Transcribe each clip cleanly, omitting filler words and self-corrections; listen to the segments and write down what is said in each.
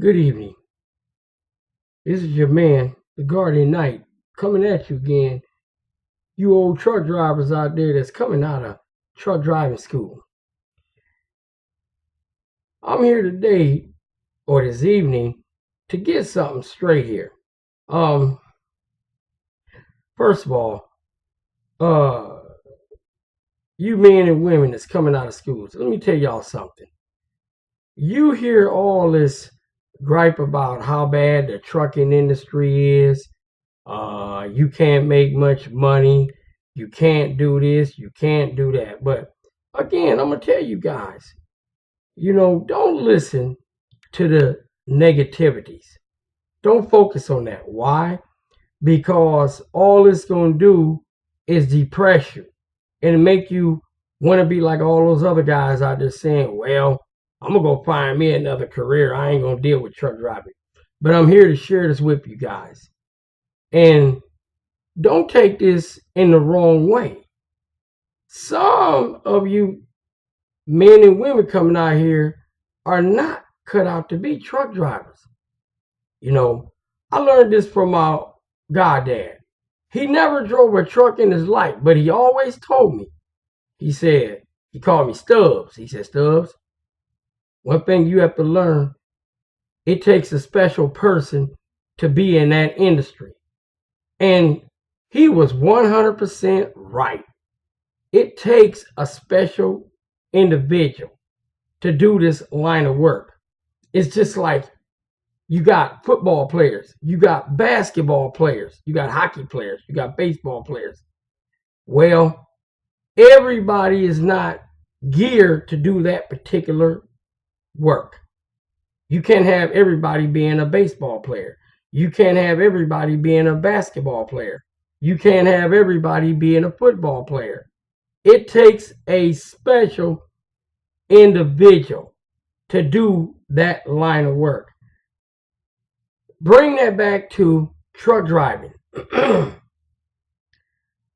Good evening. This is your man, the Guardian Knight, coming at you again. You old truck drivers out there that's coming out of truck driving school. I'm here today or this evening to get something straight here. Um, First of all, uh, you men and women that's coming out of schools, let me tell y'all something. You hear all this gripe about how bad the trucking industry is. You can't make much money. You can't do this. You can't do that. But again, I'm going to tell you guys, don't listen to the negativities. Don't focus on that. Why? Because all it's going to do is depress you and make you want to be like all those other guys out there saying, well, I'm going to go find me another career. I ain't going to deal with truck driving. But I'm here to share this with you guys. And don't take this in the wrong way. Some of you men and women coming out here are not cut out to be truck drivers. I learned this from my goddad. He never drove a truck in his life, but he always told me, he called me Stubbs. He said, Stubbs, one thing you have to learn, it takes a special person to be in that industry. And he was 100% right. It takes a special individual to do this line of work. It's just like you got football players, you got basketball players, you got hockey players, you got baseball players. Well, everybody is not geared to do that particular work. You can't have everybody being a baseball player. You can't have everybody being a basketball player. You can't have everybody being a football player. It takes a special individual to do that line of work. Bring that back to truck driving.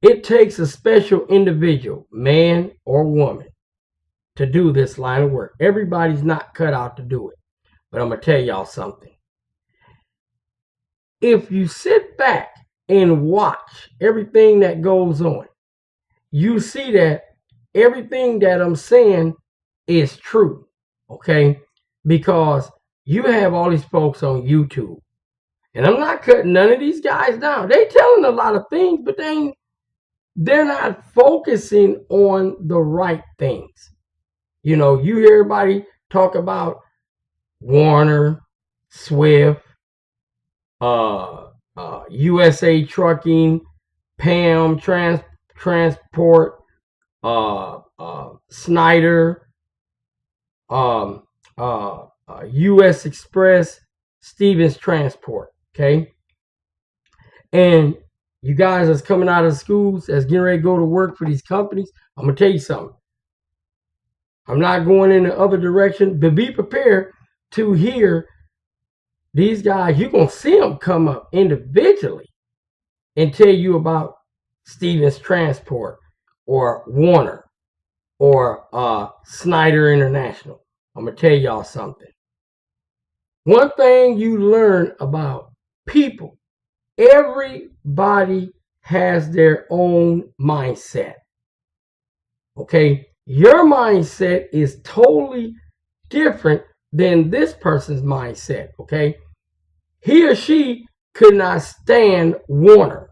It takes a special individual, man or woman, to do this line of work. Everybody's not cut out to do it. But I'm going to tell y'all something. If you sit back and watch everything that goes on, you see that everything that I'm saying is true, okay? Because you have all these folks on YouTube. And I'm not cutting none of these guys down. They telling a lot of things, but they're not focusing on the right things. You hear everybody talk about Warner, Swift, USA Trucking, Pam Transport, Snyder, US Express, Stevens Transport. Okay, and you guys that's coming out of schools, that's getting ready to go to work for these companies, I'm gonna tell you something. I'm not going in the other direction, but be prepared to hear these guys. You're going to see them come up individually and tell you about Stevens Transport or Warner or Snyder International. I'm going to tell y'all something. One thing you learn about people, everybody has their own mindset. Okay? Your mindset is totally different than this person's mindset, okay? He or she could not stand Warner.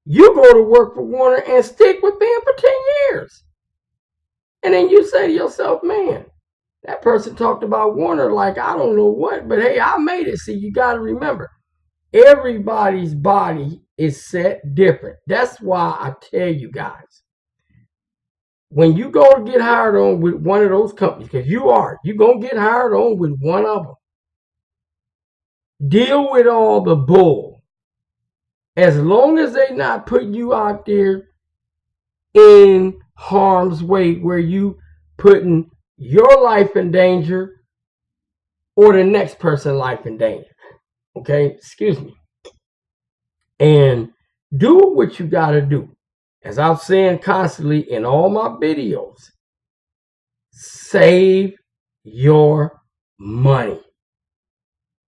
You go to work for Warner and stick with them for 10 years. And then you say to yourself, man, that person talked about Warner like I don't know what, but hey, I made it. See, you got to remember, everybody's body is set different. That's why I tell you guys, when you go to get hired on with one of those companies, because you're going to get hired on with one of them, deal with all the bull. As long as they're not putting you out there in harm's way where you putting your life in danger or the next person's life in danger. Okay, excuse me. And do what you got to do. As I'm saying constantly in all my videos, save your money.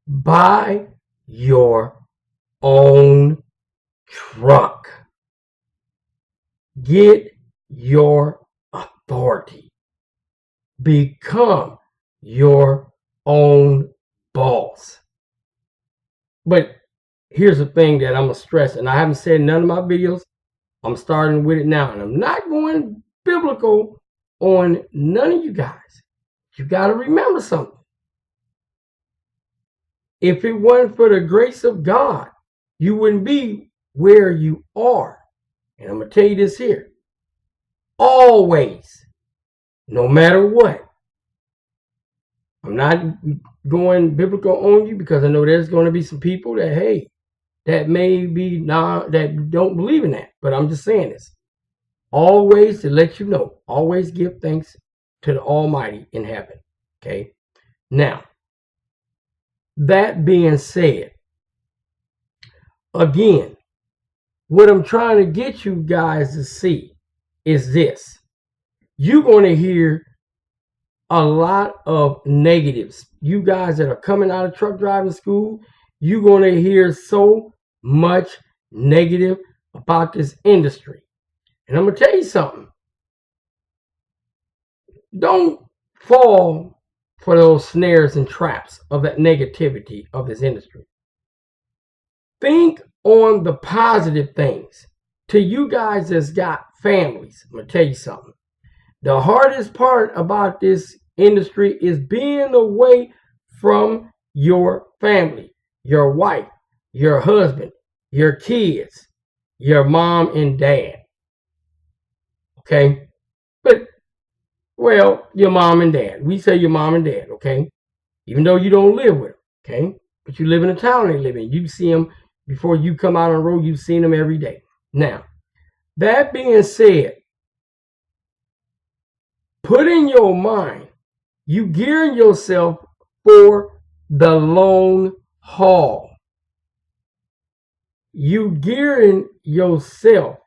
Buy your own truck. Get your authority. Become your own boss. But here's the thing that I'm going to stress, and I haven't said none of my videos. I'm starting with it now, and I'm not going biblical on none of you guys. You got to remember something. If it wasn't for the grace of God, you wouldn't be where you are. And I'm going to tell you this here. Always, no matter what. I'm not going biblical on you because I know there's going to be some people that, hey, that may be that don't believe in that. But I'm just saying this. Always to let you know, always give thanks to the Almighty in heaven. Okay. Now, that being said, again, what I'm trying to get you guys to see is this. You're going to hear a lot of negatives. You guys that are coming out of truck driving school, you're going to hear so much negative about this industry. And I'm going to tell you something. Don't fall for those snares and traps of that negativity of this industry. Think on the positive things. To you guys that's got families, I'm going to tell you something. The hardest part about this industry is being away from your family, your wife, your husband, your kids, your mom and dad. Okay? But, well, your mom and dad. We say your mom and dad, okay? Even though you don't live with them, okay? But you live in the town they live in. You see them before you come out on the road. You've seen them every day. Now, that being said, put in your mind, you gearing yourself for the long haul. You gearing yourself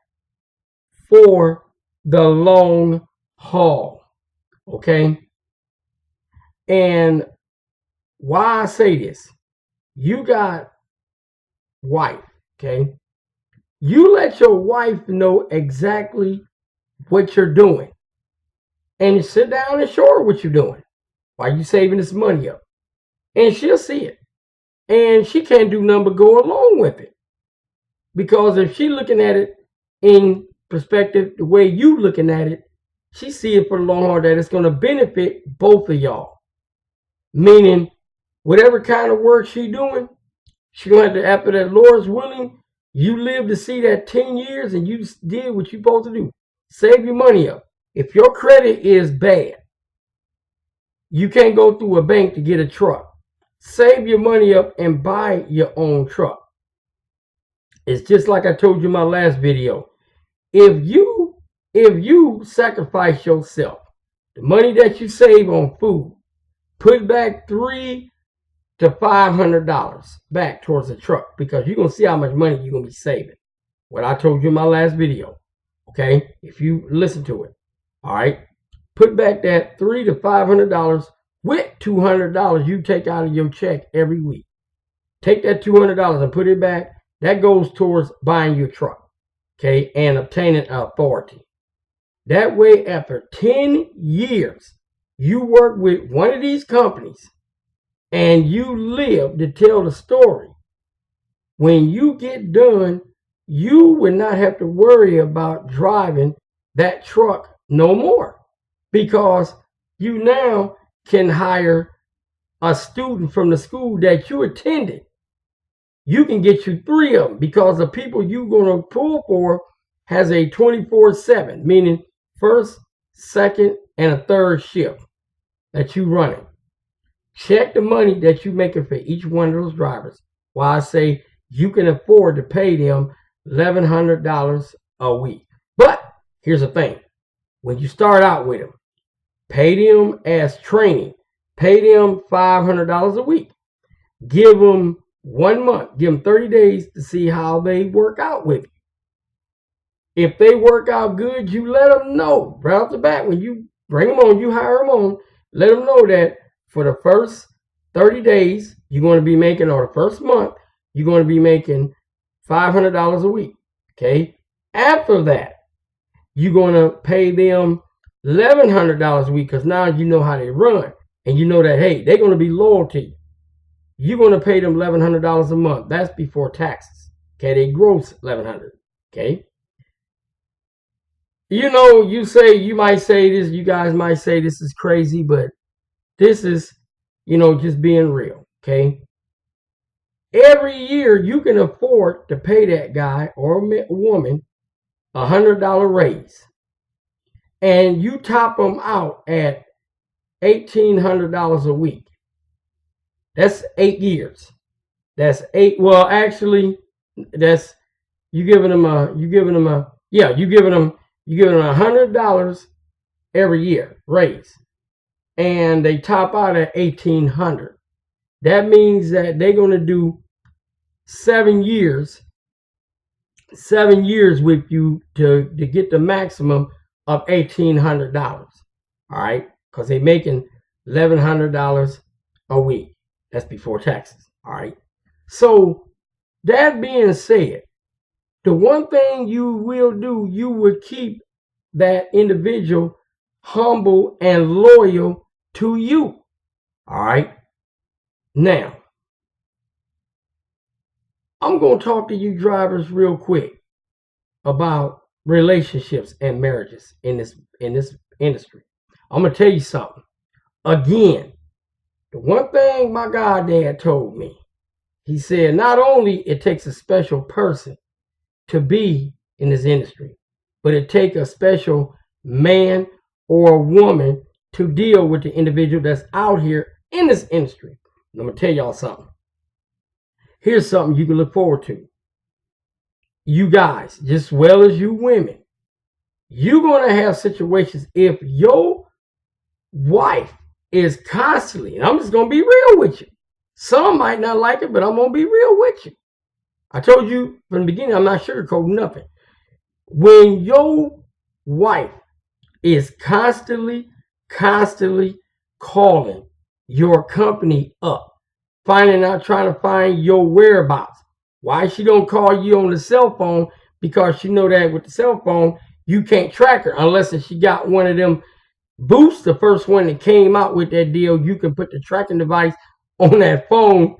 for the long haul. Okay? And why I say this, you got wife, okay? You let your wife know exactly what you're doing. And sit down and show her what you're doing while you saving this money up. And she'll see it. And she can't do nothing but go along with it. Because if she's looking at it in perspective, the way you looking at it, she see it for the long haul that it's going to benefit both of y'all. Meaning, whatever kind of work she doing, she going to have to, after that Lord's willing, you live to see that 10 years and you did what you're supposed to do. Save your money up. If your credit is bad, you can't go through a bank to get a truck. Save your money up and buy your own truck. It's just like I told you in my last video. If you sacrifice yourself, the money that you save on food, put back $300 to $500 back towards the truck, because you're going to see how much money you're going to be saving. What I told you in my last video. Okay? If you listen to it. All right, put back that $300 to $500 with $200 you take out of your check every week. Take that $200 and put it back. That goes towards buying your truck, okay, and obtaining authority. That way, after 10 years, you work with one of these companies and you live to tell the story. When you get done, you will not have to worry about driving that truck no more, because you now can hire a student from the school that you attended. You can get you 3 of them, because the people you're going to pull for has a 24/7, meaning first, second, and a third shift that you running. Check the money that you're making for each one of those drivers. Why I say you can afford to pay them $1,100 a week. But here's the thing. When you start out with them, pay them as training. Pay them $500 a week. Give them 1 month. Give them 30 days to see how they work out with you. If they work out good, you let them know right off the bat. When you bring them on, you hire them on, let them know that for the first 30 days, you're going to be making, or the first month, you're going to be making $500 a week. Okay. After that, you're going to pay them $1,100 a week because now you know how they run. And you know that, hey, they're going to be loyal to you. You're going to pay them $1,100 a month. That's before taxes. Okay. They gross $1,100. Okay. You know, you might say this, you guys might say this is crazy, but this is, just being real. Okay. Every year you can afford to pay that guy or woman $100 raise. And you top them out at $1,800 a week. That's 8 years. That's eight. Well, actually, that's you giving them $100 every year raise, and they top out at $1,800. That means that they're going to do 7 years with you to get the maximum of $1,800. All right, because they're making $1,100 a week. That's before taxes. All right. So that being said, the one thing you will do, you will keep that individual humble and loyal to you. All right. Now, I'm going to talk to you drivers real quick about relationships and marriages in this industry. I'm going to tell you something. Again, the one thing my goddad told me, he said, not only it takes a special person to be in this industry, but it takes a special man or woman to deal with the individual that's out here in this industry. And I'm going to tell y'all something. Here's something you can look forward to. You guys, just as well as you women, you're going to have situations if your wife is constantly, and I'm just going to be real with you. Some might not like it, but I'm going to be real with you. I told you from the beginning, I'm not sugarcoating nothing. When your wife is constantly calling your company up, trying to find your whereabouts. Why she don't call you on the cell phone? Because she know that with the cell phone, you can't track her unless she got one of them Boost, the first one that came out with that deal. You can put the tracking device on that phone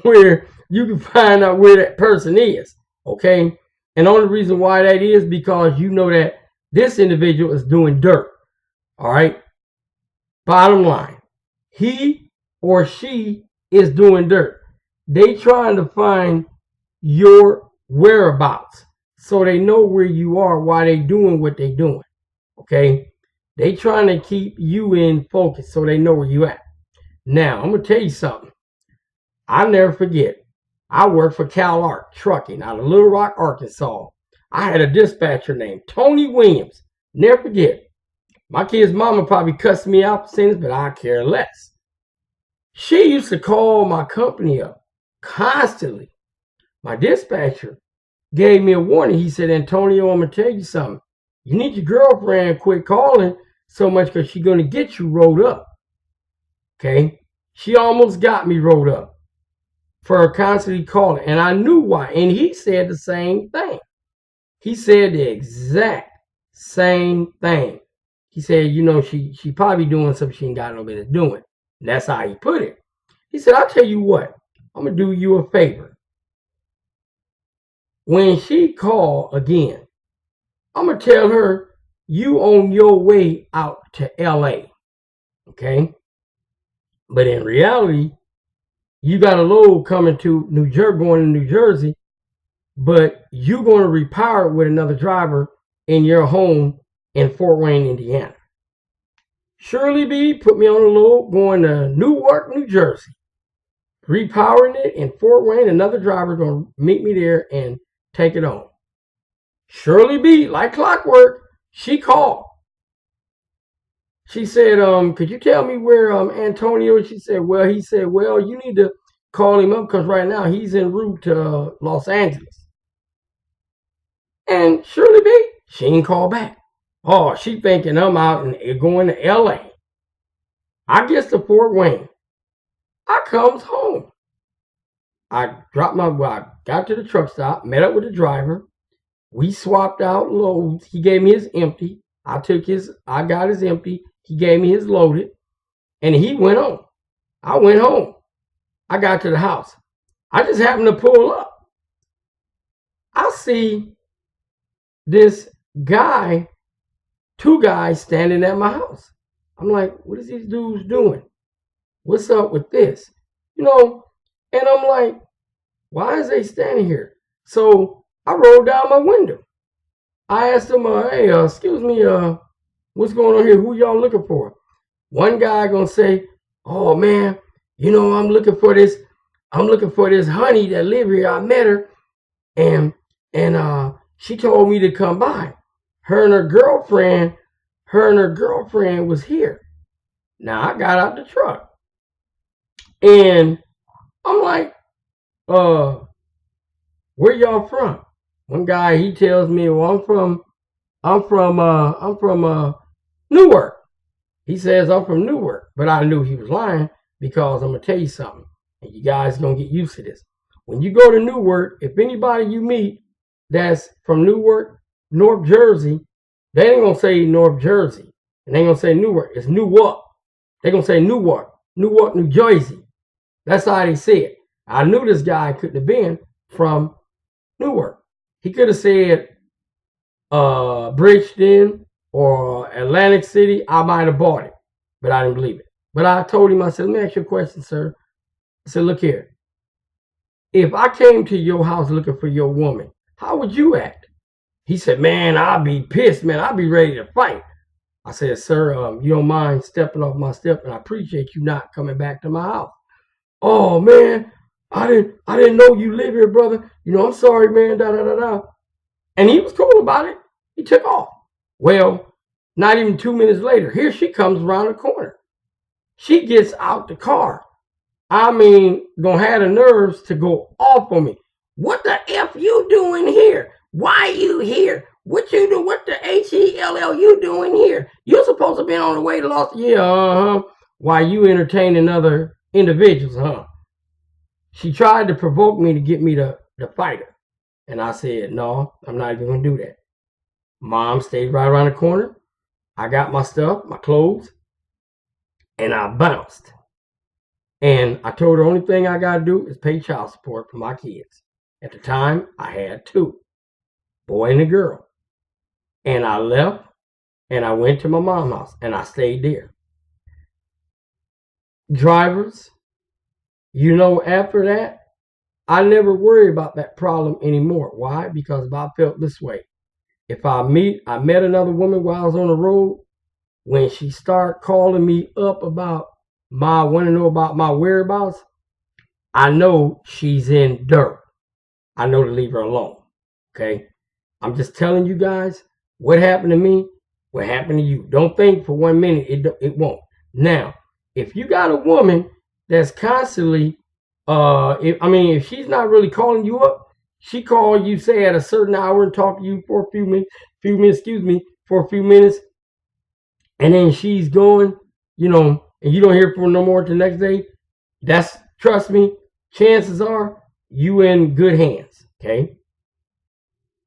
where you can find out where that person is. Okay. And the only reason why that is because you know that this individual is doing dirt. All right. Bottom line, he or she is doing dirt. They trying to find your whereabouts so they know where you are while they doing what they doing. Okay. They trying to keep you in focus so they know where you at. Now, I'm going to tell you something. I'll never forget. I worked for CalArc Trucking out of Little Rock, Arkansas. I had a dispatcher named Tony Williams. Never forget. My kid's mama probably cussed me out for saying this, but I care less. She used to call my company up constantly. My dispatcher gave me a warning. He said, Antonio, I'm going to tell you something. You need your girlfriend to quit calling so much because she's going to get you rolled up. Okay? She almost got me rolled up for her constantly calling. And I knew why. And he said the same thing. He said the exact same thing. He said, she probably doing something she ain't got no business doing. And that's how he put it. He said, I'll tell you what. I'm going to do you a favor. When she call again, I'm going to tell her you on your way out to LA. Okay? But in reality, you got a load coming to New Jersey, going to New Jersey, but you're going to repower it with another driver in your home in Fort Wayne, Indiana. Shirley B put me on a load going to Newark, New Jersey. Repowering it in Fort Wayne, another driver going to meet me there and take it on. Shirley B, like clockwork, she called. She said, could you tell me where Antonio? She said, he said, you need to call him up because right now he's en route to Los Angeles. And Shirley B, she ain't call back. Oh, she thinking I'm out and going to LA. I gets to Fort Wayne. I comes home. I got to the truck stop, met up with the driver. We swapped out loads. He gave me his empty. I got his empty. He gave me his loaded. And he went on. I went home. I got to the house. I just happened to pull up. I see this guy, two guys standing at my house. I'm like, what is these dudes doing? What's up with this? And I'm like, why is they standing here? So I rolled down my window. I asked them, hey, excuse me, what's going on here? Who y'all looking for? One guy gonna say, oh man, I'm looking for this honey that live here. I met her and she told me to come by. Her and her girlfriend was here. Now I got out the truck and I'm like, where y'all from? One guy, he tells me, well, I'm from Newark. He says I'm from Newark, but I knew he was lying because I'm gonna tell you something, and you guys gonna get used to this. When you go to Newark, if anybody you meet that's from Newark, North Jersey, they ain't gonna say North Jersey, and they ain't gonna say Newark. It's Newark. They gonna say Newark, New Jersey. That's how they say it. I knew this guy couldn't have been from Newark. He could have said Bridgeton or Atlantic City. I might have bought it, but I didn't believe it. But I told him, I said, let me ask you a question, sir. I said, look here. If I came to your house looking for your woman, how would you act? He said, man, I'd be pissed, man. I'd be ready to fight. I said, sir, you don't mind stepping off my step, and I appreciate you not coming back to my house. Oh, man, I didn't know you live here, brother. I'm sorry, man, da-da-da-da. And he was cool about it. He took off. Well, not even 2 minutes later, here she comes around the corner. She gets out the car. I mean, gonna have the nerves to go off on me. What the F you doing here? Why you here? What you do? What the HELL you doing here? You're supposed to be on the way to Los Angeles. Yeah, Why you entertaining other individuals, huh? She tried to provoke me to get me to fight her. And I said, no, I'm not even going to do that. Mom stayed right around the corner. I got my stuff, my clothes, and I bounced. And I told her the only thing I got to do is pay child support for my kids. At the time, I had two, boy and a girl. And I left, and I went to my mom's house, and I stayed there. Drivers, after that, I never worry about that problem anymore. Why? Because I felt this way. If I met another woman while I was on the road, when she started calling me up about want to know about my whereabouts, I know she's in dirt. I know to leave her alone. Okay? I'm just telling you guys what happened to me, what happened to you. Don't think for 1 minute it won't. Now, if you got a woman that's constantly, if she's not really calling you up, she called you, say, at a certain hour and talk to you for a few minutes, and then she's going, and you don't hear from her no more the next day, trust me, chances are you in good hands, okay?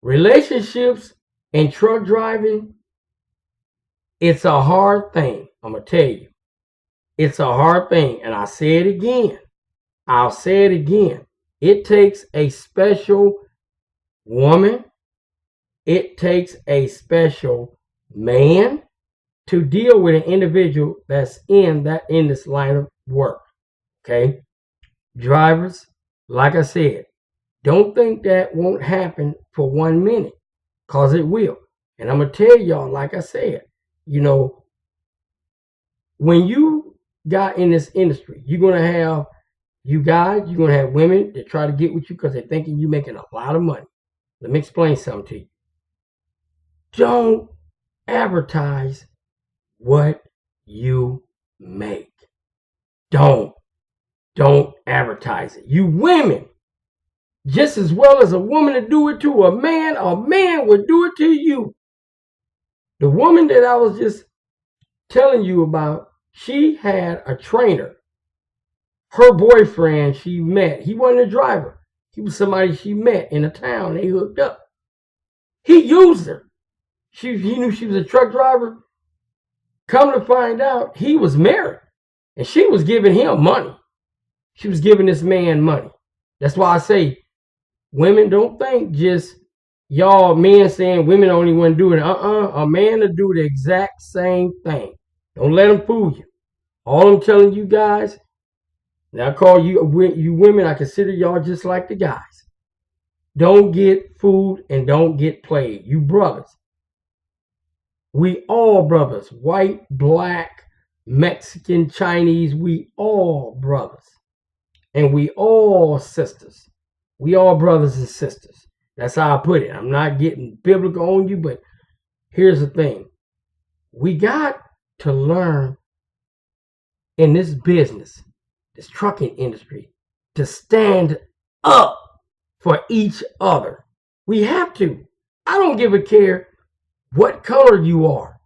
Relationships and truck driving, it's a hard thing. I'm going to tell you. It's a hard thing. And I'll say it again. It takes a special woman. It takes a special man to deal with an individual that's in this line of work. Okay? Drivers, like I said, don't think that won't happen for 1 minute, because it will. And I'm going to tell y'all, like I said, when you got in this industry, you're going to have you're going to have women that try to get with you because they're thinking you're making a lot of money. Let me explain something to you. Don't advertise what you make. Don't advertise it. You women, just as well as a woman to do it to a man would do it to you. The woman that I was just telling you about, she had a trainer her boyfriend she met, he wasn't a driver. He was somebody she met in a town. They hooked up. He used her. He knew she was a truck driver. Come to find out, he was married. And she was giving him money. She was giving this man money. That's why I say, women, don't think just y'all men saying women only want to do it. A man to do the exact same thing. Don't let him fool you. All I'm telling you guys, and I call you women, I consider y'all just like the guys. Don't get fooled and don't get played. You brothers. We all brothers. White, black, Mexican, Chinese. We all brothers. And we all sisters. We all brothers and sisters. That's how I put it. I'm not getting biblical on you, but here's the thing. We got to learn in this business, this trucking industry, to stand up for each other. We have to. I don't give a care what color you are.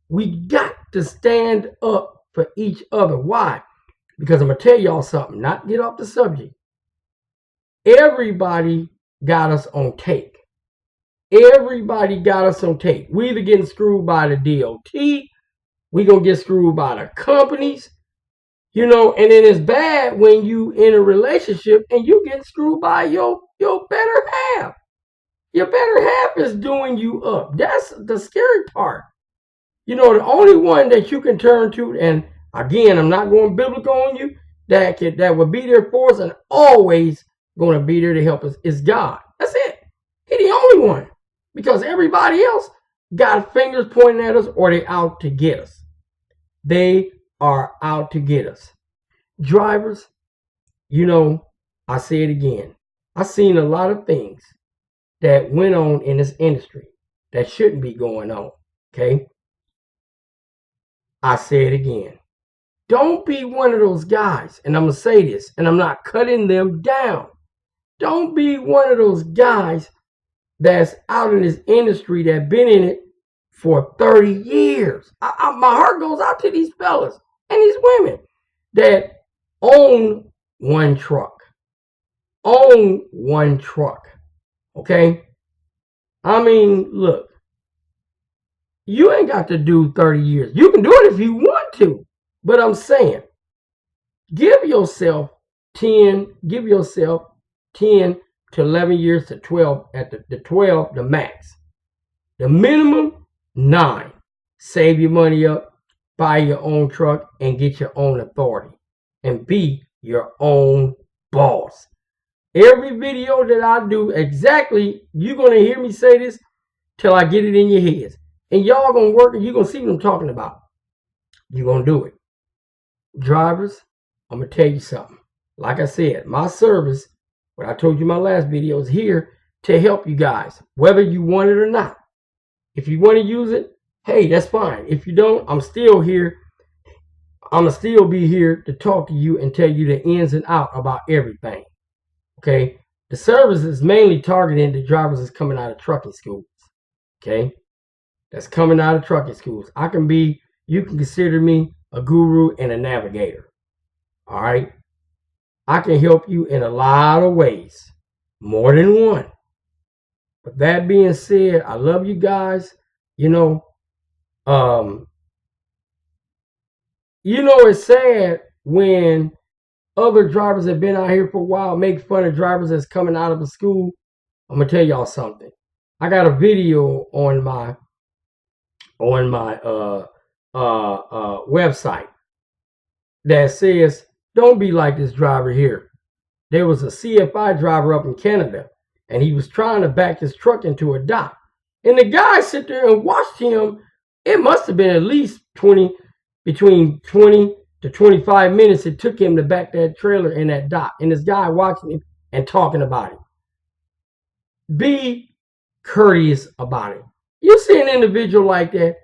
We got to stand up for each other. Why? Because I'm going to tell y'all something, not get off the subject. Everybody got us on tape. Everybody got us on tape. We either getting screwed by the DOT, we going to get screwed by the companies, and then it's bad when you in a relationship and you get screwed by your better half. Your better half is doing you up. That's the scary part. The only one that you can turn to, and again, I'm not going biblical on you, that will be there for us and always going to be there to help us is God. That's it. He's the only one. Because everybody else got fingers pointing at us or they out to get us. They are out to get us. Drivers, I say it again. I've seen a lot of things that went on in this industry that shouldn't be going on. Okay? I say it again. Don't be one of those guys, and I'm going to say this, and I'm not cutting them down. Don't be one of those guys that's out in this industry that been in it for 30 years. My heart goes out to these fellas and these women that own one truck. Okay? I mean, look, you ain't got to do 30 years. You can do it if you want to. But I'm saying, give yourself 10 to 11 years to 12, at the 12, the max. The minimum, 9. Save your money up, buy your own truck, and get your own authority. And be your own boss. Every video that I do, exactly, you're going to hear me say this till I get it in your heads. And y'all going to work and you're going to see what I'm talking about. You're going to do it. Drivers, I'm going to tell you something. Like I said, my service, what I told you in my last video, is here to help you guys, whether you want it or not. If you want to use it, hey, that's fine. If you don't, I'm still here. I'm going to still be here to talk to you and tell you the ins and outs about everything. Okay? The service is mainly targeting the drivers that's coming out of trucking schools. Okay? That's coming out of trucking schools. You can consider me a guru and a navigator. All right? I can help you in a lot of ways. More than one. But that being said, I love you guys. It's sad when other drivers that have been out here for a while make fun of drivers that's coming out of a school. I'm going to tell y'all something. I got a video on my website that says, don't be like this driver here. There was a CFI driver up in Canada, and he was trying to back his truck into a dock. And the guy sit there and watched him. It must have been at least between 20 to 25 minutes it took him to back that trailer in that dock. And this guy watching him and talking about it. Be courteous about it. You see an individual like that,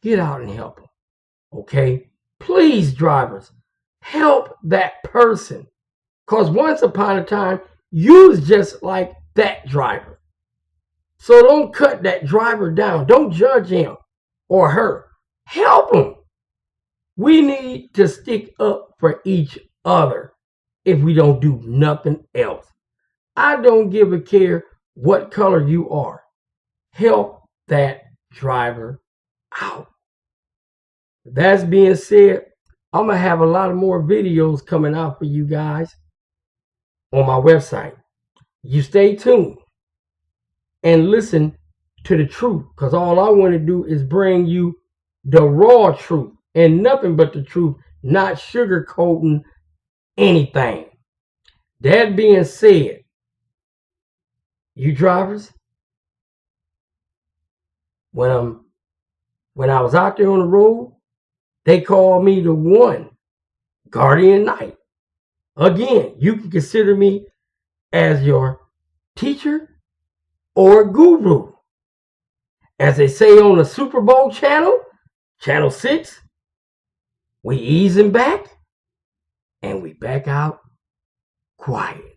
get out and help him. Okay? Please, drivers, help that person. Because once upon a time, you was just like that driver. So don't cut that driver down. Don't judge him or her. Help him. We need to stick up for each other. if we don't do nothing else. I don't give a care what color you are. Help that driver out. That's being said, I'm going to have a lot of more videos coming out for you guys on my website. You stay tuned and listen to the truth, because all I want to do is bring you the raw truth and nothing but the truth, not sugarcoating anything. That being said, you drivers, when I was out there on the road, they called me the one guardian knight. Again, you can consider me as your teacher or guru. As they say on the Super Bowl channel, Channel 6, we easing back and we back out quiet.